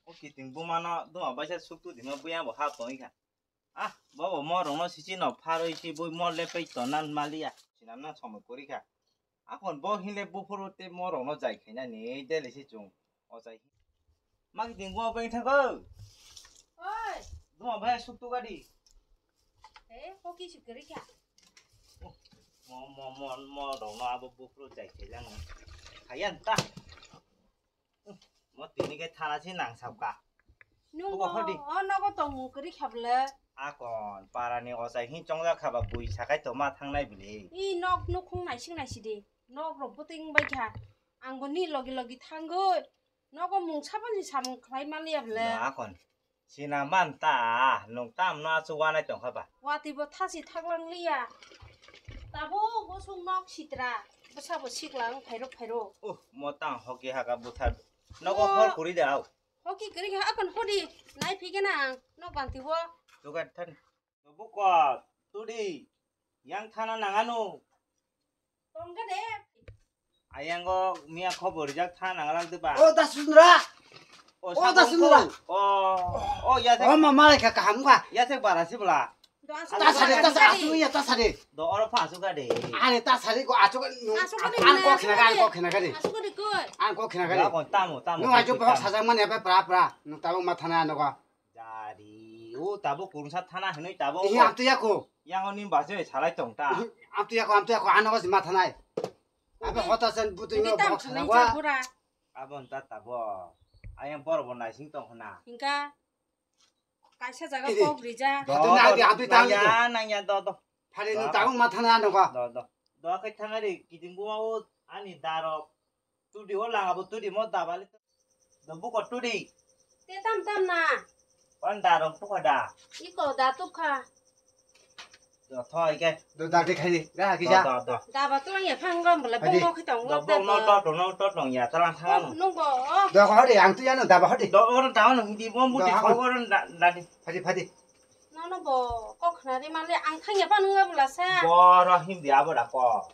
OK tình bố mà nó đúng là bây giờ xúc tu thì nó bây giờ bảo hấp tối cả bảo mò rồi nó chỉ nó pha rồi chỉ bôi mò lên bây giờ nó mà lia chỉ làm nó xong rồi cố đi cả còn bố hiện lên bố phô tê mò rồi nó dài cái này nè đây là chỉ chung ở dài mà cái tình bố bây giờ cơ ơi đúng là bây giờ xúc tu cái đi thế có cái gì cái cả mò rồi nó bố phô dài cái này hay ăn ta mà tí cái thà chỉ nàng sao cả nhưng mà nó có tổng cái khập lệ còn para này ở đây hiện trong ra khắp bụi sa cái tổ mà thằng này bị ý nó không này sinh này gì đi nó rồi bút tinh bây giờ anh có ní lagi thằng ơi nó có muốn sắp gì sắm khai mà liệp lệ còn xin làm bạn ta nông tam nó chú quan này tổng khắp và thì bữa thắt gì thắc lăng lia ta bố sung nóc xịt ra bữa sau bữa xịt lăng phải rồi một tang học cái hả bút thật nó có khó cố đi đâu ok cái này còn khó đi này phi cái nào nó bàn thì vô tôi cái thân tôi bút qua tôi đi yang thana nàng ăn còn cái đấy ai yang có mía khó bồi chắc thana nàng ăn được ba ta sunra ta sunra ya thế mà lại cả hàm quá ya thế bà là xí bà ta sari đó ở phá số cái đấy ta sari có aso ăn có khina cái đi ăn có khina cái đi còn tam nó ai chụp bóc 사장 mà nè pra nó tao mà thana nó có ra đi tao cũng sát thana hình như tao 이 앞뒤야고 yang ông nín bảo chứ trả tổng ta 앞뒤야고 안 하고 마 thana 앞에 호타선 붙은 거 bóc 사장과 abon ta tabo ayang bor bon nai sing tong hona 그러니까 가셔 자가 꼭 그러자 또 나한테 앞뒤 땅 nang do 팔에는 따고 마 thana nó có do cái thằng ấy kỳ tình bố anh đaro tu đi holang abo tu đi mo da balik do bu ko tu đi 때 땀 나 con đaro tu ko da 이거 나 뚝하 do thôi cái 너 나한테 가니 나 기자 do 나 봤더니 예쁜 거 몰라 뽕고 했던 do 거 bông nó to nhà ta lang thang 농거 너 허리 양뚜야는 나 허리 do con tao nó đi mo mu đi khó con đã đi 파디 나는 뭐꼭 그날이 말래 앙탕 예쁜 거 몰라서 bo nó him đi abo đã có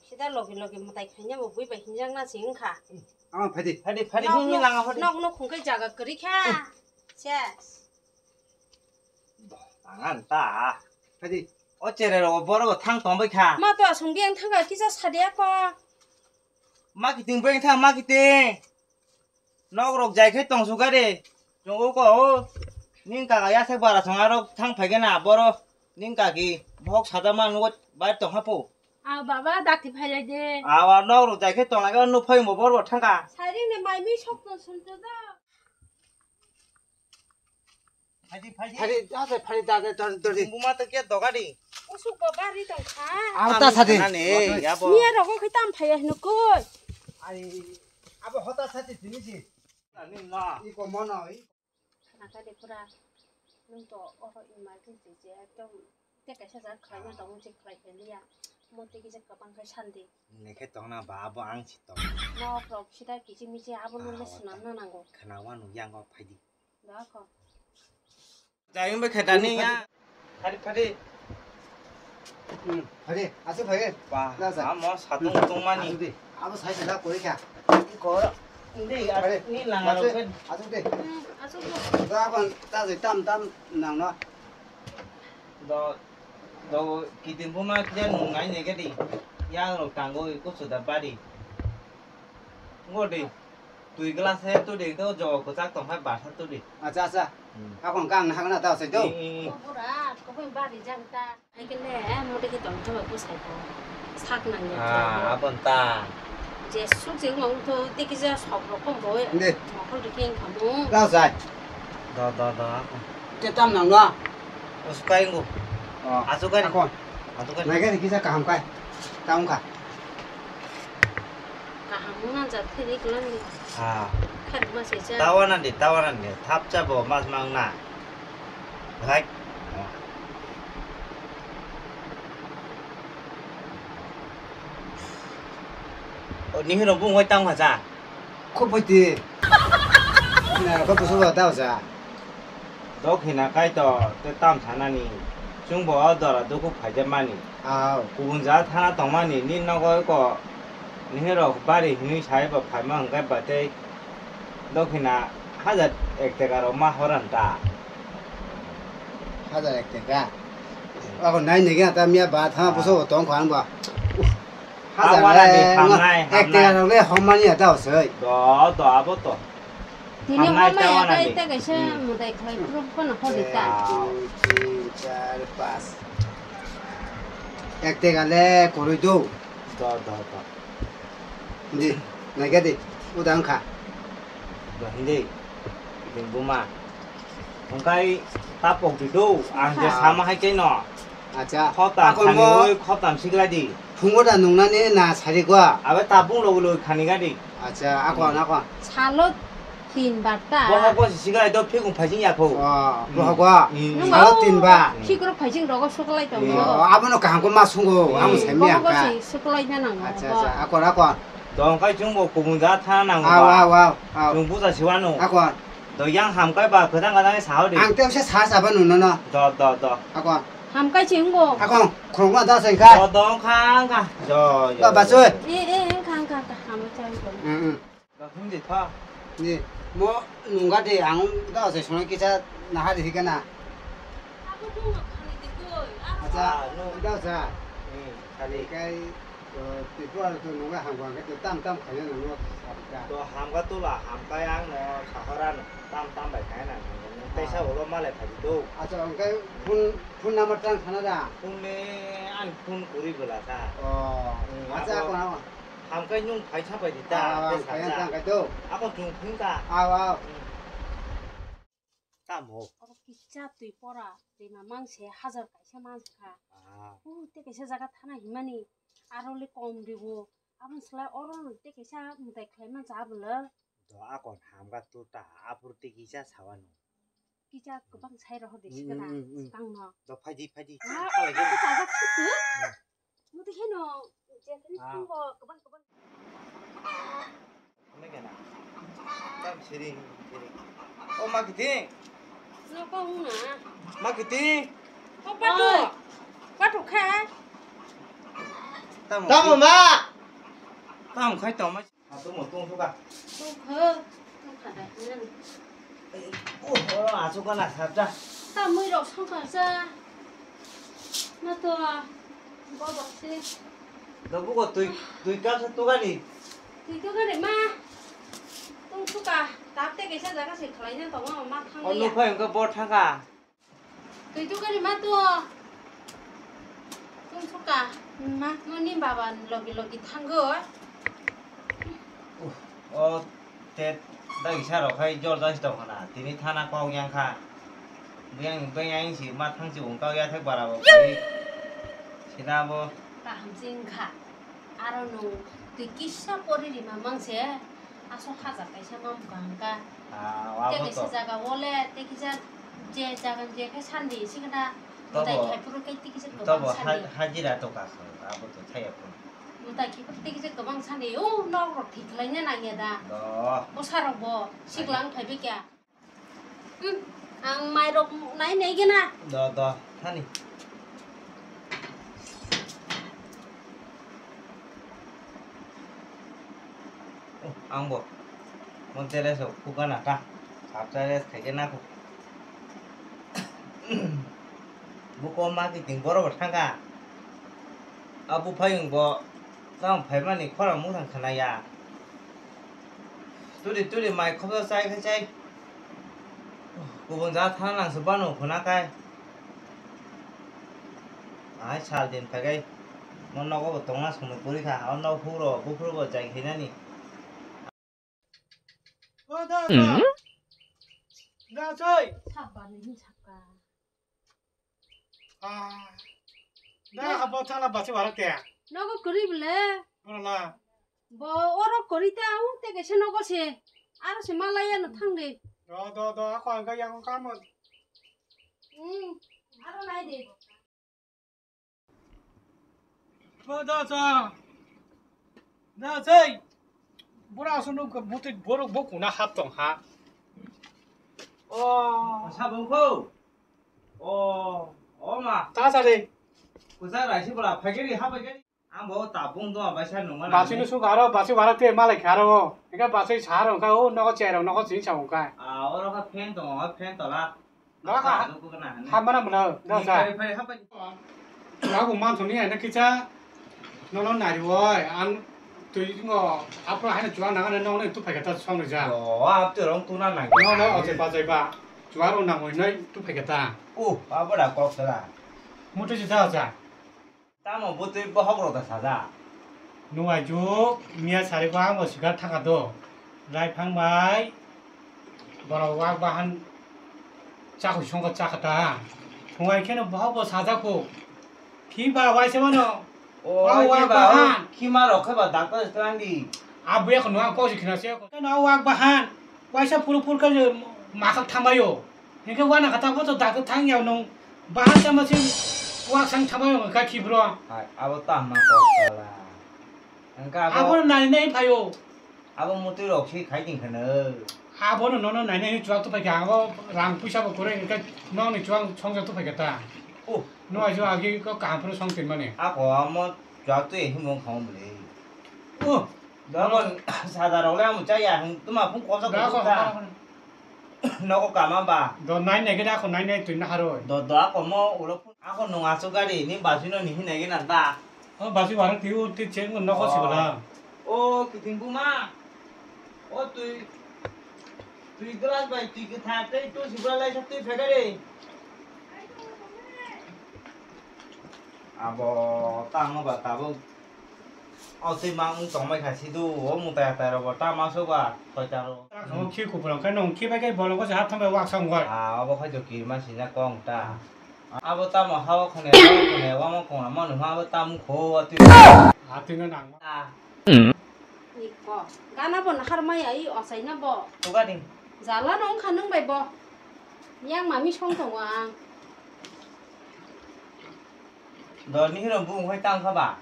시다 로기 뭐 다이 그냥 뭐 부이 흰장 나 징카 파디 phải him lang ho đi nó 공개 자가 그렇게 자 ăn ta 파디 어째래로 버러고 탕 tombe kha 마도 성비행 탕가 기자 사대야 거 marketing beng thang marketing nó rok jai khai tong su ga de jong ko ning ka ya thak bara song aro thang phai ga na boro ning ka ki bhok sada man go ba tong ha po 아 바바 닥티 팔려데 wa no rok jai khai tong la ga nu phai mo boro thang ka 사링네 마이미 속도 손도다 phai 파디 따게 떨리 bu ma ta ke do ga di 오수 바바리 덩카 아따 사디 ne ya bo 미야라고 그땀 파야 해놓고 아니 아버 허타 사디 드니지 ni na 이거 뭐노 나가데 보라 눈도 어서 이말진 지제 좀 때가 셔서 그냥 너무 지 그래 될이야 뭐 되게 저 가방 그 산디 ne khai tong na ba bo ang chi tong 너 그럼 시다 기지미지 아버는 레슨 안 나는 거 khana wa nu yang go phai di 나가 jai ba khai da ni ya phai 파디 아스 파게 ba mo sa tung ma ni 아버 사이즈 나 꼬리야 có đi đi là 아스 돼 응 아서도 너 한번 따지 땀 nàng nó đó kỳ tiền hôm nay kia nung ngay này cái đi yang rồi càng ngồi có sự đạp ba đi ngồi đi tùy cái là xe tôi đi tôi giờ có chắc tổng hai bát hết tôi đi 아자자 하고 강 하거나 따서 또 뭐라 그거 바리 장다 이게 뭐 되게 던져 고 살고 사그는 à bọn ta 이제 숙제 공부 되게 저 서로 공부 네 뭐 그렇게 가면 따서 đó 땀 nàng nó suka ngủ à suka đi con à suka này cái kia cả hàm quay tao không cả 가하면 자 테리 그런 à 칸 맛이자 tawanan đi tháp cha bộ mas mang na khách những cái bông hoa tông hả cha 코포티 나 그거 무슨 따서 đó khi nào cái đó tôi tam thằng này chúng bỏ đó là tôi cũng phải cho mani 아 구분 자 하나 더 많이 니나고 거 니해로 바리 니 차이버 팔만 가 바데 너키나 하자 액대가로 마호란다. 하자 액대가. còn này người ta mía bà tham bố số tổng khoản bà 하자 액대가 nó lấy hôm nay đâu sợi 더 아버도. thì nếu hôm nay đây ta cái xe một đại khai lúc con nó không được cả 액대가 내 고르도 더. 이제 내가 돼 우당카 더 hindi. Buma. Không cái ta bọc từ đâu, ăn cho sao mà hai cái nọ. 아자 khó tạm khani ơi, khó tạm xích lại đi. 풍고다 농란에 나 살이과. À vậy ta bung lâu lâu khani cái đi. 아자 아과. 살로 tiền bạc ta. Bố học con xích lại đâu, phía cũng phải chính nhà phụ. 뭐 하고. 살로 뛴 봐. 피그로 파진 로고 쇼콜라이 또. 아무나 강고 마sun고 아무 셈이야. 그것이 쇼콜라이 하는 거. 아자 아과. 너 cái chúng bộ cùng giá tha năng 와. chúng bố ra xíu ăn nụ. 아과. 너 양 ham cái bà, cái thằng sao đi. 안 때문에 사사번 누나나. 더. 아과. 함까지 친구. 아과. 그런거 다 생각. 더 칸가. 저. 맞어요. 예, 칸. 한번 짜고. 응. 너 힘들 파. 네. 뭐 누가데 안 나와서 손에 기자 나하리 히가나. 아자. 나자. 살이. cái tuyệt tôi nói hàng hoàng cái tam khởi là nó 또 함과 또 là ham cái ăn nó 사하란 tam bảy cái này. tại sao nó mà lại phải đâu? à cho cái phun năm trăm 하나다. phun ăn phun curi bữa ta. 맞아 còn ham cái nhung phải chấp phải đi ta. cái ăn cái đâu? à con trùng phun ta. tam hồ. 기차 뒤보라 대마망 세 하자 가셔만가 때게서 자가 타나 이만이 아롤리 꼼리고 아번 슬라 어른 때게서 무대 클레만 잡을러 너 아건 함가 또다 앞으로 때기자 사와노 기차 그방 차이로 허데 시그나 땅너 너 파지 아 자자 크드 무대 해노 이제 큰거 그방 내게나 땀 시리 마케팅 nó có không nè 마케팅 có bắt được kha 땀 엄마. 땀 khai mà 또 뭐 똥소가 không khơ không phải đấy nên 아소가나 sab자 tao mới đọc xong cả ra nó to có bọc xe 너 보고 tôi 값에 또 가니 thì tôi cái này ma tung chút cả đáp tay cái xe ra cái xe khai nhân tổng mà ma thăng đi nó phải có bột thang cả thì tôi cái này ma to tung chút cả ma nó nín bà lagi thăng cơ thế đây sao rồi hay cho ra đâu hả thì ní thana qua yang kha bây giờ chỉ mà thăng chịu cao ya thấy bà là vậy thì nào bo 다 함진 가 알아노 듣기 시작거리리 만망세 아소 하자 가이샤만 부간가 때게 시자가 원래 때기자 제 작은 제 회산디 시그나 무다이 발프로 깨 뜨기자 그방 산디 하지라 또 갔어 아버도 차였고 무다이 기껏 뜨기자 그방 산디 오 나로 비클라냐 나게다 뭐 사러 뭐 식랑 발비야 ang mai rok nãy này kia na 너 타니 ang bo montereso kukana ka sabsares kagena ko buko marketing boro thanga abu phayung bo tang phaimani khora muthang khanaya turi mai khosa sai khai 구분자 타năng số bao nhiêu khối cái, chả đến phải cái, nó có một tông là số một bữa cả, nó phù rồi, phù rồi chạy thế này nè. ra chơi. 잡아는 잡가. 나 한번 창라 같이 말할게. 너가 그리블래? 그러나. 뭐 어라 거리다 때게 신어고시. 알아서 말라야는 탕리. 너 아까 그 양은 까면. 알아놔야 돼. 나 저기 뭐라서 너그 못해 뭐로 먹구나 합동 하. 사봉코. 엄마. 다사리. 부산 라시보라 파게리 하바게. 뭐 따봉도 안 마셔 놓은 거. 마시는 수 가러 마시 말할 때 말을 가러. 그러니까 마시 잘은 가고 너가 제로 너가 진짜 온 거야. orang kan pen tuh, pen tuh lah. 나가 Itu kena. 한번 하면 나 Ini 자. pay apa? 나하고 마음 정리해. 나 기차 너는 나리워. 안 또이거 앞으로 하는 주안 나가는 너는 또 파겠다 성르자. Oh, apa tuh orang tunan lagi? 너는 어제 봐봐. 주아로 나고 너희 또 파겠다. Apa dah kok salah? 못지 자자. Tama butuh bahag roda saja. 누아주 미야 사리고 한 것이가 타가도 라이팡바이 뭐라고 한 짜고 총거 짜갔다. 동아이 캐는 뭐하고 사자고 비바 와이세마노 Oh, Awak ini bahan. baru kimaro keba daktar sekarang di. 아부야 그 누아 거기 그나세요. 나와 바한 와이사 푸르푸르 그 마삭 타마요. 그러니까 와나 갔다 보자 다그 당이야 농 바한 자마신 와상 타마요 그 기브로. Apa tama kok salah? Engkau 아버는 나네 봐요. apa mutu roksi kaiting kena. 아버는 너는 나네 주악도 밖에 안 하고 랑 부샤고 그래. 그러니까 너는 주악 청자도 밖에다. Oh, 너 아주 아기 그 간프로 성된만이. aku mau jual tuh yang mau kamu beli. 어. Namun sadar oleh kamu caya, itu mah pun kuasa kuasa. Noko kama ba. 너 나이 내게 나고 나이 내 tuyna 하러. Do aku mau udah pun aku nunggu kali ini basuno nih negi nanta. 어 마시 와랑 뒤우 뒤 쟁은 너거 시거라. Oh, ketinggu mah. Oh tuh gelas baik tuh kita itu sebelah lain satu fegare. Abo tang ba tabo. Oh tuh mang tong mai kasih tuh, oh mutai tai ro ta masuk ba, koi taro. 어 키고 보랑 그 농 키베게 벌는 거지 합탐에 왁상 걸. Abo koi tuh kiri masih nak kong ta. Abo tamo hawa kone wa mo kong ma nu abo tam ko tuh. 아 뜨는 안. Ah, 이거 까나 본 하루마야 이 어사이나 뭐 tuh kan nih. 잘라 농 가능 bai 뭐 양 마미 총통아 Đó ní là vùng hơi tăng không bà?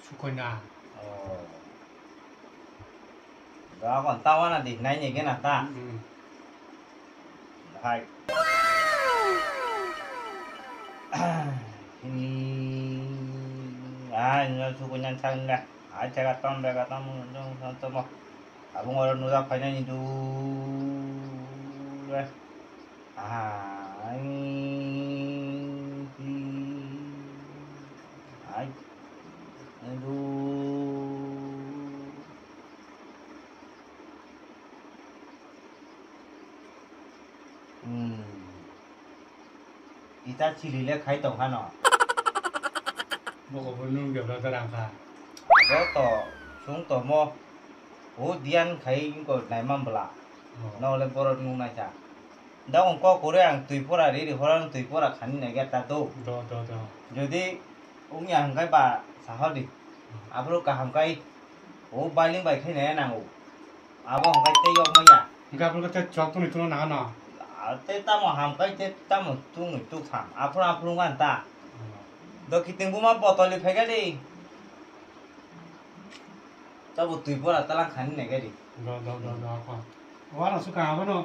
수코나. Ồ. Đó còn tao là đỉnh này nhìn cái nào ta? Hai. Nó chú có nhân sang ra. 제가 땀 내가 땀은 좀 뭐. 아붕어를 누가 파냐니 두. 그래. Ai. Aduh. Kita cililnya khai tổng khăn ọ. 먹어보는 게 없는 사람 가. Đó tỏ xuống tỏ mò. Ủa điên khai có này mầm bলা. Nó lên bò nung này chả. Đó còn có cố rằng tùy phố là đi thì hóa tùy phố là khánh này cái ta tu. 더. Jadi ông nhà hàng cái bà xã hội đi. 앞으로 cả hàng cái. Ủa bài linh bài khai này nào. Abo hàng cái tây ông mấy nhà. 그러니까 그럴 때 적분이 들어 나가나. Tây ta mà hàng cái tây ta mà tu người tu thảm. 앞으로 ngàn ta. Đó khi tiếng bố mà bỏ tỏi phải cái đi. Ta bộ tùy phố là ta lang khánh này cái đi. 너. 와라 수가 하고는.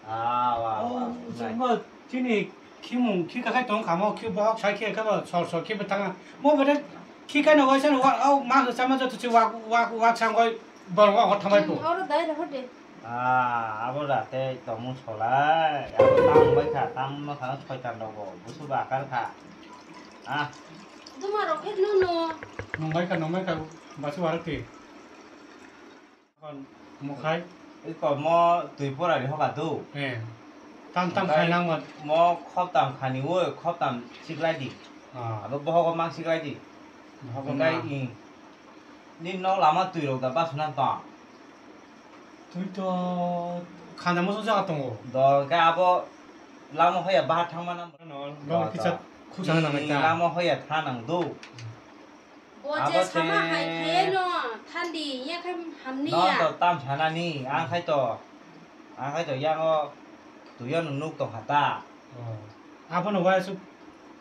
Wow. 뭐 진이 키문 키가 갈 돈 가면 키뭐 잘 키가 가면 저 키부 당아. 뭐 그래 키가 나와서는 와우 마그 삼아서 또 와 참고 벌고 거 타면 또. 어르 나이를 허리 Abo đã thế tổng một số là abo tăng mấy cả tăng mà khá thôi chẳng đâu bộ bố số bạc cái cả. 누마로 했누노 농마이가 마치 와르티. 뭐 khai. Cái còn mò tùy phố là đi học cả tu. 예. 땀 khai năng mà. Mò khóc tầm khả níu ơi, khóc tầm xích lại đi. Abo bố học mang xích lại đi. Học cái gì? Nên nó làm mà tùy rồi ta bắt xuống ăn tỏ. 또 가나무 소자 같은 거. Đó cái abo làm mà hơi ba tháng mà năm. 너 기차 쿠장 나겠다. Làm mà hơi than năng tu. 어제 사마 하이케노 탄디 약간 Nó 함니야 tao tam chả là ni, ăn khai tỏ giang o, tụi nó núp tỏ hạt ta. 아버는 와서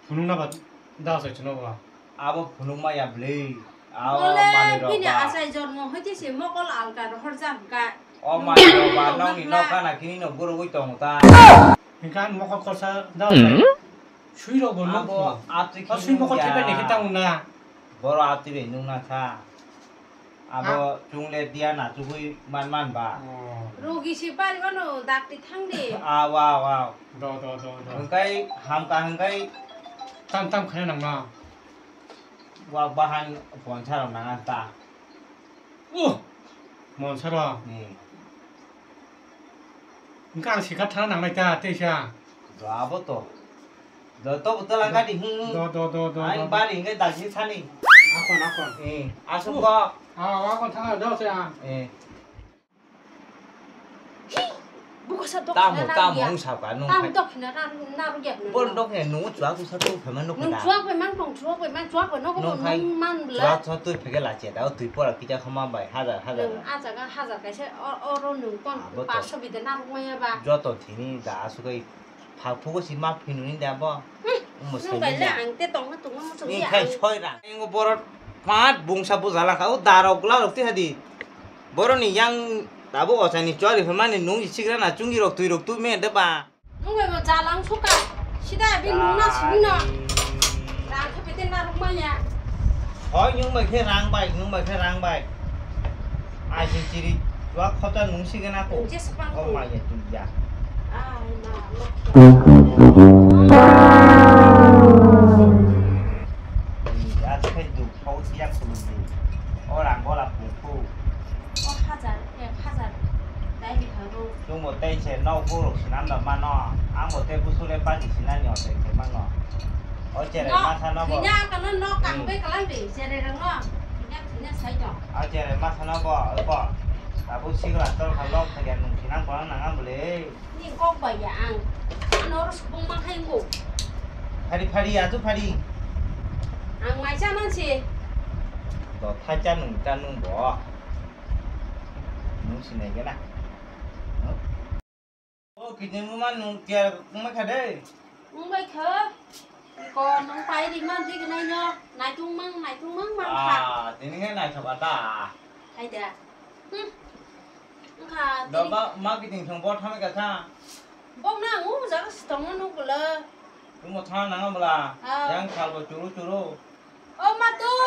분홍나 봐 나와서 있잖아 봐. Abo punung maya beli, abo 원래 mali 그냥 roba. 아사이 전모 허티시 먹을 알까로 허자가 O mali roba, nong ni nong kana kini no guru gui tong ta. 그러니까 뭐가 걸사 나와서 쉬러 보는 Abo 거. ati 술 먹고 TV 내겠다 오나. Boro ati be nung na cha. abo jungle dia na chui man ba Rugi si bari kono dakti thangdi. wow do hengkai hamka hengkai tam khana nang na wa bahan pon charong nangan ta mon sara ni ngang si khat thana nang mai ta te sha abo to do betul lah kadi do ai bari hengkai dak si thani akon asu ko akon thang do se Buka sa dok ta na mo ta mo sa ka nung Tam dok na ru yet. bon dok he nu chua tu sa tu phe man nuk Nung da chuakไปมั่งตรงchuakไปมั่งchuakไปนอกก็มันมันเล chua ย cho tu phe ke la che da tu po la ki ja khama bai ha da หนึ่งอาจจะก็ห้าจากใช่ออหนึ่งก้อนปลาชบิดหน้าลูกไม่บ้า jo to thi ni da asu kai pha phu ko si ma phi nu ni da bo mo ลู se กไป ni เล่ da นเตะตรงนั้นตรงนั้นมันสวย ni อ่ะ khai choi ra eng go borot pat bung sa bu jala ka u da ro kla ro ti ha di boro ni yang da bo o sa ni choi ri phama ni nung ji chik ra na chung gi rok tui rok tu me da ba ลูกไปมาจ่าล้างชุกกันชิได้เป็นลุงน่าชิมเนาะร้านเขาไปเต้นหน้าลูกไม่เนี่ย hỏi nhưng mà khi rang bài ai chỉ đi và khó cho nung xí cái nào cũng เจ๊สปัง có กู mà vậy tụi già อ่ามาลูก đã thấy được khâu xí ác của mình ở làng có là phụ phu ก็ห้าจ่าห้าจ่าได้ไปเขาดู chung một tay chè nâu phu rồi xin ăn là mà nó ăn một tay phu số lên ba chỉ xin ăn nhỏ thì cái mà nó ở chè này mà sao nó ที bỏ นี้กันนั่นนอกกันไปกันแล้วดิเจริญรังเนาะทีนี้ใส่จ่อ ở chè này mà sao nó bỏ ở bỏ là phu xí là tôi phải lóc thì đèn nung xin ăn có năng ăn bự นี่ก็ไปอย่างอันนู้นสปุงมังให้งู 파리 아주 파리 อ่างไม้จ้านั่นสิ 너 타짜 nun 뭐 nung xin này cái nào cái mà nung kia cũng mới khai đấy มึงไปเถอะก่อนมึงไปดิมันที่กันไหนเนาะนายทุ่งมึงมันขาด thì cái này thật là ta ใครเด้อมึงขาด đó ba marketing thông báo tham cái ta บอกหน้างูจะตรงนั้นนู่นก็เลย đúng một tháng nắng không là đang khảo vào churu โอ้มาตัว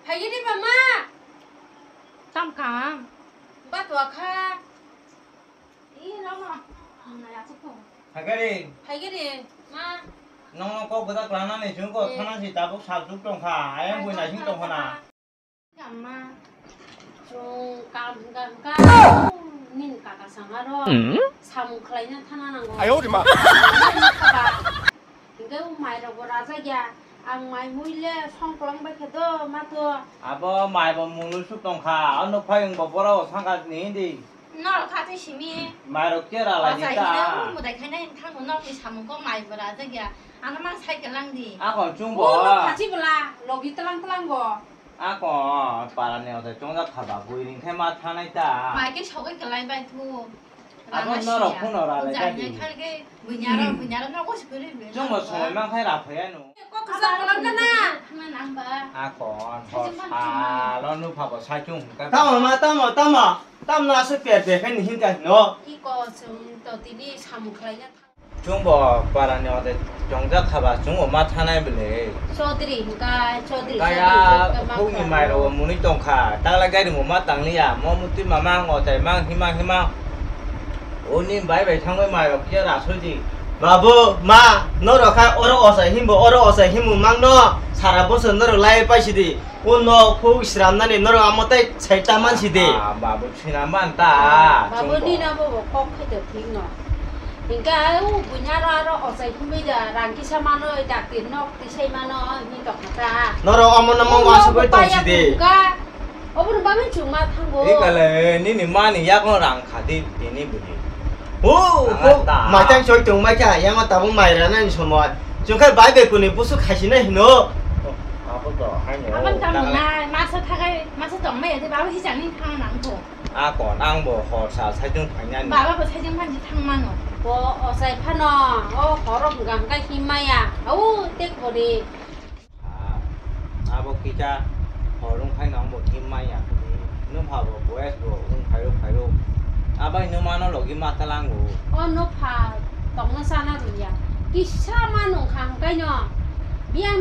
ใครยี่ดิบมาตั้มขาบ้าตัวข้าอีแล้วเนาะนายสุขุม hay cái đi ใครยี่ดิมา nó có cái ta plan này chúng có thằng gì ta cũng sao giúp trong khả em vui này chúng trong khả nào กลับมาตรงกันนี่กากสังหารทำใครเนี่ยท่านนั่งงงไอ้โอ้ดิมาถึงก็ไม่เราบราซะยาอังไม่มุ้ยเล่ช่องกลางไปแค่ตัวมาตัว à bố mày bố muốn lúc giúp trong khả anh nó phải bố bố đâu sang cái này đi นอกค่ะที่ชิมี mày được chưa là ว่า gì ใส่ที่แล้ว ta หมดแต่แค่นั้นทั้งหมดนอกที่ทำก็ใหม่เวลาจะแก่อันนั้นมันใช้กันลังดี à còn chung โอ้ bố ลูกขาชิบลาโลกิตลังบ่ à còn bà là nèo thì chúng ta khả bà vui đi thêm mà thằng này ta หมายก็ชอบกันไรไปทูจ่ายเงินแค่แค่บุญญาเราเราก็สกุลเลย chung mà soi mang thay đạp phải anh ก็กษัตริย์กำลังกันนะ ทำไมนังบ้า à còn à nó nu phá sai chung cái tam là sự biệt về cái hình cái nó อีกก็ซึ่งตัวที่นี่ทำใครเนี่ย chung bỏ bà là nèo thì chúng ta khả bà chung ở mà thằng này bị lệ โชติริงกายโชติริ cái không nhìn mày rồi muốn đi trong khả ta là cái gì một mắt tăng đi à mua một tí mà mang ngồi chạy mang hi mang ôn nhìn bái về thằng với mày rồi kia là số gì mà bố mà nó rồi khai ở ở him bố ở him mang nó 사람 벌써 너를 라이 빠시디 오너 후 시람나니 너를 아무때 살다만 시디 à bà bố xin ăn ta bà bữa đi nào bố có cái được tiếng nó những cái buổi nhà ra ở xây không bây giờ rằng cái sao mà nó đặt tiền nó cái xây mà nó như đọc ta 너를 아무나 먹고 와서 볼 동시디 ở bên ba mấy trường mà thằng bố cái là ní mà ní yak nó rằng khả đi thì ní bự 오 mà đang chơi chung mấy cái yang ta bông mày ra nên xong rồi chúng cái bài cái của này bố sức khai xin này nó à bố tỏ hai nhớ มันจำมาสักทักมาสักต่อไม่อยากจะบ้าที่จังนี่ทางหนังผม à còn ăn bộ họ xào sai chung phải nhanh บ้าว่าใช้จังพันที่ทางมันหรอ บอใส่ผ้านอขอรบกันใกล้ที่ไม่อ่ะเด็กพอดี à bố kia cha họ luôn khai nóng bộ kim mai à nước họ bộ bố es bộ luôn phải luôn à bây nếu mà nó lột kim mặt ta lang ngủ นกพาตองนั่นซาหน้าถึงอย่างกิชามาหนุ่งขังใกล้เนาะเบี้ยง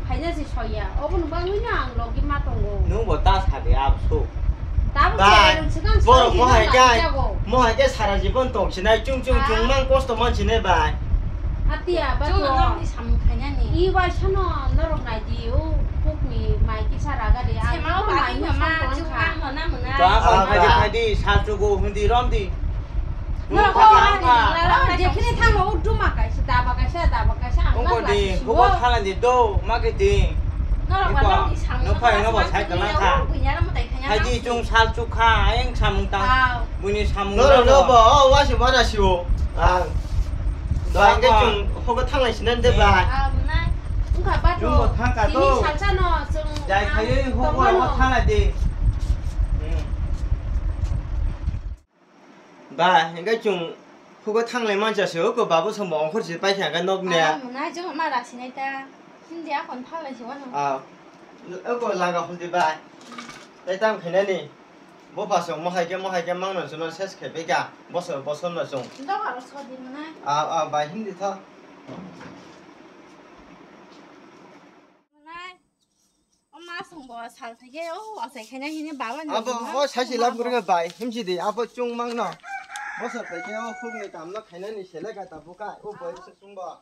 ไผ 가이나지 서야 어분 방이나 로기 마동고 누구보다 사대 앞서. 다음에 시간 뭐로 뭐 서야 할게 뭐 할게 사라지번 동시나 쭝쭝쭝만 고스도 만지네 봐 아띠야 저는 바도 너무 삼카냐니. 이와 샤노 너로 나이디요 폭미 마이키 사라가리 아 제마오 바디 엄마 주강 뭐나 뭐나. 자, 하디 사주고 흔디 럼디. 너로 거 이제 그네 타고 우주마 가시 다바가샤 안 ongkodi hubo thalan di do marketing 너랑 관람이 상. nó phải nó bảo sai cả lăng khả. 그냥 뭐 대ከ냐. haji chung sal chu kha anh samung tang 아 muni samung 너로 너버 와시 와나시오 아 너한테 좀 호가 탕을 신는데 봐 아 뭐나. 응가 바도 중국 탕가도 이미 살잖아 좀 dai thấy hubo nó thalan di bà những cái chung 호가 탕을 만져 서고 바보 서 먹고 지 빠이야 가 아 녹네 뭐나 저 엄마 락시네다. 신디야 건 팔을 시원해. 아 어거 라가 혼디 봐 일단 그네니 뭐 봐서 뭐 하게 막는 저는 세스케 베가 벗어나 좀 너 알아서 어디 뭐나. 봐 힘들 더 뭐나. 엄마 송보 살게 와서 그냥 그냥 바와. 아버 사실 랍 그런 봐 힘지디 아버 좀 막나 벗어 베게 호게 담나 그네니 셀레가 다 볼까 오 벌써 좀 봐